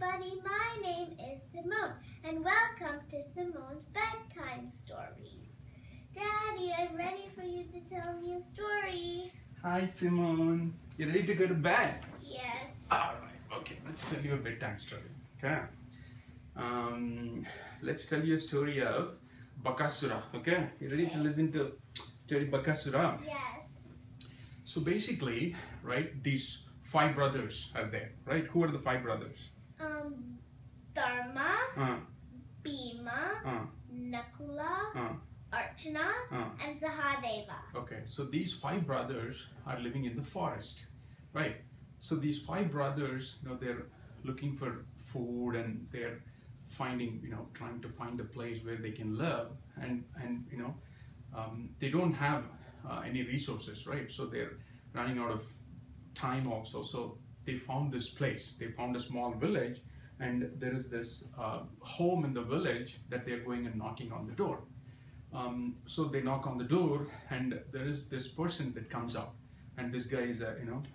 everybody, my name is Simone and welcome to Simone's Bedtime Stories. Daddy, I'm ready for you to tell me a story. Hi Simone, you ready to go to bed? Yes. Alright, okay, let's tell you a bedtime story. Okay. Let's tell you a story of Bakasura. Okay, you ready to listen to story Bakasura? Yes. So basically, right, these 5 brothers are there, right? Who are the 5 brothers? Dharma, Bhima, Nakula, Archana, and Sahadeva. Okay, so these 5 brothers are living in the forest, right? So these 5 brothers, they're looking for food and they're finding, trying to find a place where they can live, and they don't have any resources, right? So they're running out of time also. So they found this place. They found a small village, and there is this home in the village that they're going and knocking on the door. So they knock on the door, and there is this person that comes out, and this guy is a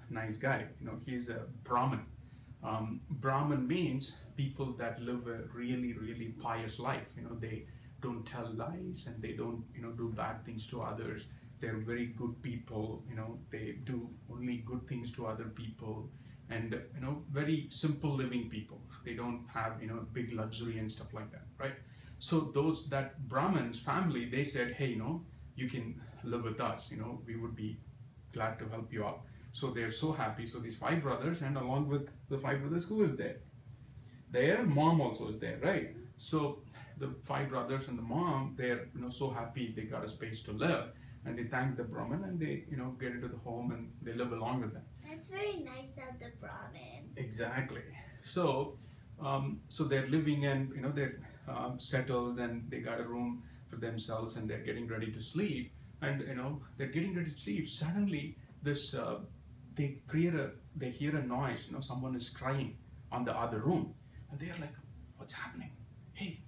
nice guy. He's a Brahmin. Brahmin means people that live a really pious life. They don't tell lies and they don't do bad things to others. They're very good people. They do only good things to other people, and very simple living people. They don't have big luxury and stuff like that, right? So that Brahmin's family, they said, hey, you can live with us. We would be glad to help you out. So they're so happy. So these 5 brothers, and along with the 5 brothers, who is there? Their mom also is there, right? So the 5 brothers and the mom, they're so happy they got a space to live, and they thank the Brahmin, and they get into the home and they live along with them. That's very nice of the Brahmin. Exactly. So so they're living, and they're settled, and they got a room for themselves, and they're getting ready to sleep, and they're getting ready to sleep. Suddenly this they hear a noise. Someone is crying on the other room, and they're like, what's happening? Hey,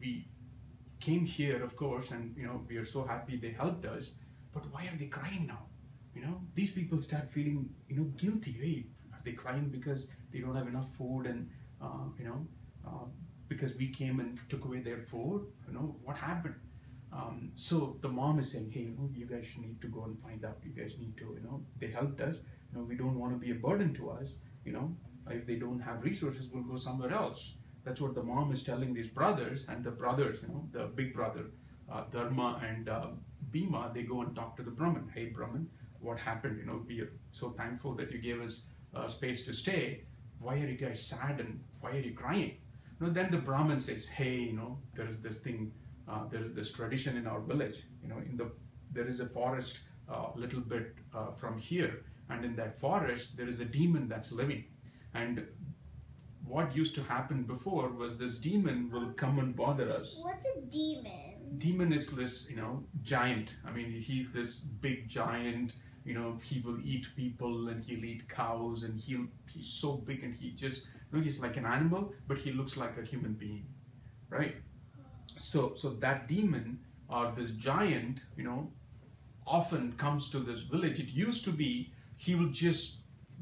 we came here, of course, and we are so happy they helped us, but why are they crying now? These people start feeling guilty. Hey, are they crying because they don't have enough food, and because we came and took away their food? What happened? So the mom is saying, hey, you guys need to go and find out. You guys need to, they helped us. We don't want to be a burden to us. If they don't have resources, we'll go somewhere else. That's what the mom is telling these brothers, and the brothers, the big brother, Dharma and Bhima, they go and talk to the Brahmin. Hey, Brahmin, what happened? We are so thankful that you gave us space to stay. Why are you guys sad, and why are you crying? Then the Brahmin says, hey, there is this thing. There is this tradition in our village. There is a forest a little bit from here, and in that forest there is a demon that's living. And what used to happen before was this demon will come and bother us. What's a demon? Demon is this, giant. I mean, he's this big giant. He will eat people, and he'll eat cows, and he's so big, and he just, he's like an animal, but he looks like a human being, right? So that demon or this giant, often comes to this village. It used to be, he will just,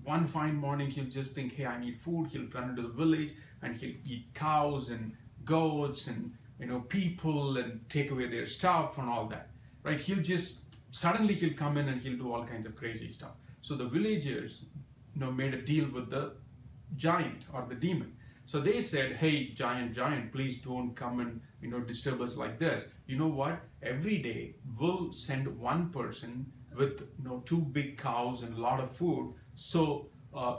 one fine morning, he'll just think, hey, I need food. He'll run into the village, and he'll eat cows and goats and, people, and take away their stuff and all that, right? Suddenly he'll come in and he'll do all kinds of crazy stuff. So the villagers, made a deal with the giant or the demon. So they said, hey, giant, please don't come and, disturb us like this. You know what? Every day we'll send one person with, 2 big cows and a lot of food. So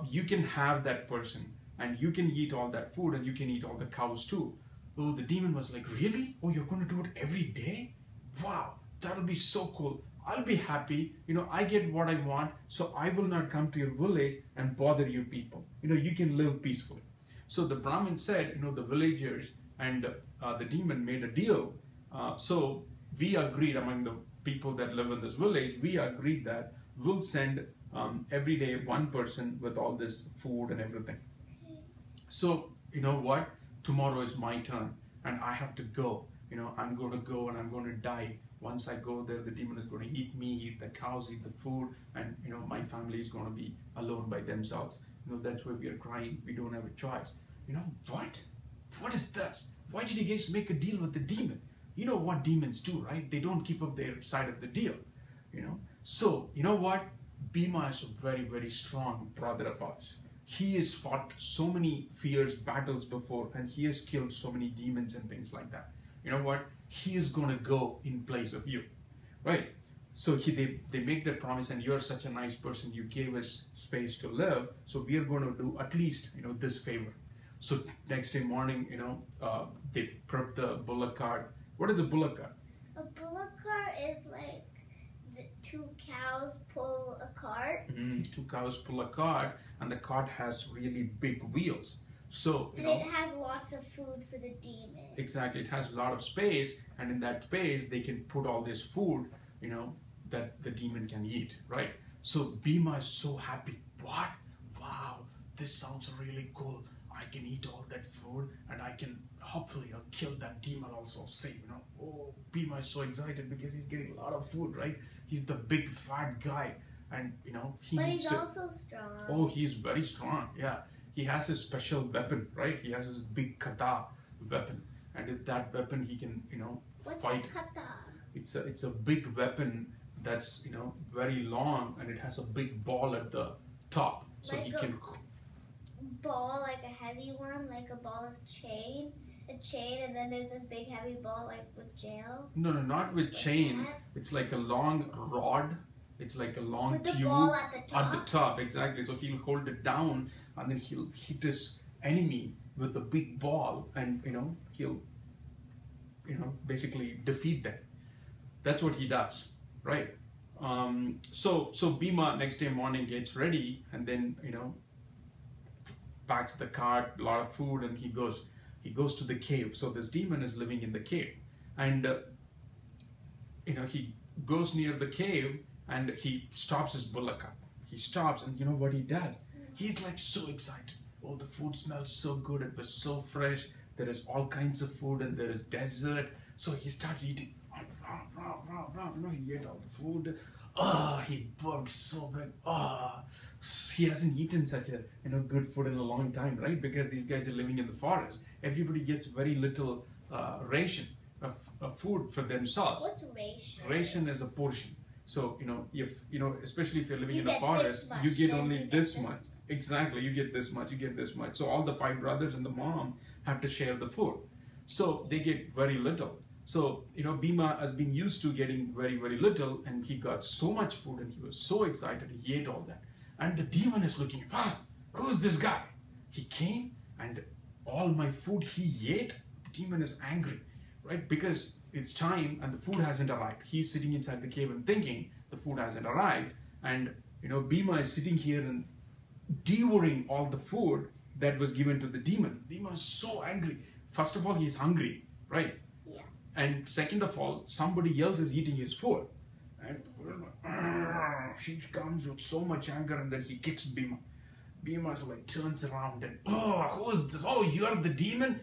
you can have that person, and you can eat all that food, and you can eat all the cows too. Oh, the demon was like, really? Oh, you're going to do it every day? Wow, that'll be so cool. I'll be happy. I get what I want, so I will not come to your village and bother you people. You can live peacefully. So the Brahmin said, the villagers and the demon made a deal. So we agreed, among the people that live in this village, we agreed that we'll send every day one person with all this food and everything. So, you know what? Tomorrow is my turn, and I have to go. I'm going to go and I'm going to die. Once I go there, the demon is going to eat me, eat the cows, eat the food, and my family is going to be alone by themselves. That's why we are crying. We don't have a choice. What? What is this? Why did you guys make a deal with the demon? You know what demons do, right? They don't keep up their side of the deal. So, you know what? Bhima is a very, very strong brother of ours. He has fought so many fierce battles before, and he has killed so many demons and things like that. You know what? He is going to go in place of you, right? So they make that promise, and you're such a nice person. You gave us space to live, so we are going to do at least this favor. So next day morning, they prep the bullock cart. What is a bullock cart? A bullock cart is like the two cows pull a cart. Two cows pull a cart, and the cart has really big wheels. So and it has lots of food for the demon. Exactly, it has a lot of space, and in that space they can put all this food, that the demon can eat, right? So Bhima is so happy. What? Wow, this sounds really cool. I can eat all that food, and I can hopefully kill that demon also. Oh, Bhima is so excited because he's getting a lot of food, right? He's the big fat guy, and But he's also strong. Oh, he's very strong. Yeah, he has his special weapon, right? He has his big kata weapon, and with that weapon he can What's fight. a kata? It's a big weapon that's very long, and it has a big ball at the top, so like he can. Ball, like a heavy one, like a ball of chain, and then there's this big heavy ball like with jail. No, not with chain. It's like a long rod. It's like a long with the tube ball at the top. At the top, exactly. So he'll hold it down, and then he'll hit his enemy with the big ball, and he'll basically defeat them. That's what he does, right? So Bhima next day morning gets ready, and then packs the cart, a lot of food, and he goes to the cave. So this demon is living in the cave, and he goes near the cave, and he stops his bullock cart. He stops, and you know what he does? He's like so excited. Oh, the food smells so good. It was so fresh. There is all kinds of food, and there is dessert. So he starts eating. He ate all the food. He burped so big. He hasn't eaten such a good food in a long time, right? Because these guys are living in the forest. Everybody gets very little ration of food for themselves. What's ration? Ration is a portion. So if especially if you're living you in a forest, much, you get only this much. Exactly, you get this much. You get this much. So all the 5 brothers and the mom have to share the food. So they get very little. So, Bhima has been used to getting very, very little, and he got so much food, and he was so excited, he ate all that. And the demon is looking, who's this guy? He came, and all my food he ate. The demon is angry, right? Because it's time, and the food hasn't arrived. He's sitting inside the cave and thinking the food hasn't arrived. And, Bhima is sitting here and devouring all the food that was given to the demon. Bhima is so angry. First of all, he's hungry, right? And second of all, somebody else is eating his food. And he comes with so much anger, and then he kicks Bhima. Bhima turns around and, who is this? Oh, you're the demon?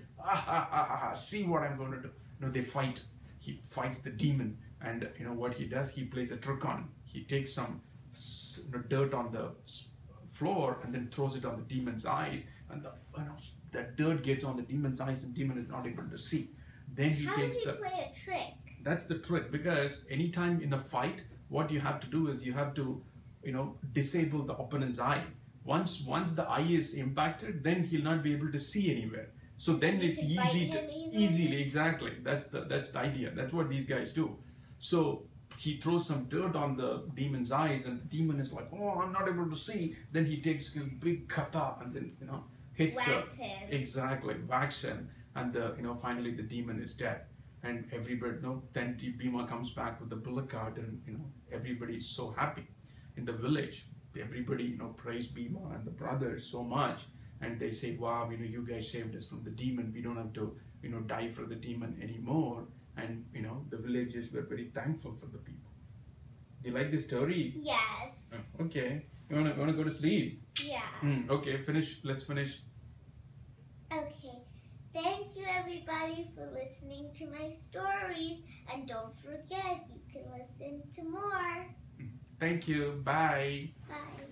See what I'm going to do. They fight. He fights the demon. And what he does? He plays a trick on him. He takes some dirt on the floor and then throws it on the demon's eyes. And that dirt gets on the demon's eyes, and the demon is not able to see. Then he takes How does he play a trick? That's the trick, because anytime in a fight, what you have to do is you have to, disable the opponent's eye. Once the eye is impacted, then he'll not be able to see anywhere. So then it's easily, exactly. That's the idea. That's what these guys do. So he throws some dirt on the demon's eyes, and the demon is like, oh, I'm not able to see. Then he takes a big kata and then hits whacks him. Exactly, whacks him. And finally the demon is dead, and everybody, then Bhima comes back with the bullock cart, and everybody is so happy in the village. Everybody praise Bhima and the brothers so much, and they say, wow, you guys saved us from the demon. We don't have to die for the demon anymore. And the villagers were very thankful for the people. Do you like this story? Yes. Oh, okay. You wanna go to sleep? Yeah. Okay. Let's finish. Okay. Thank you everybody for listening to my stories, and don't forget you can listen to more. Thank you. Bye. Bye.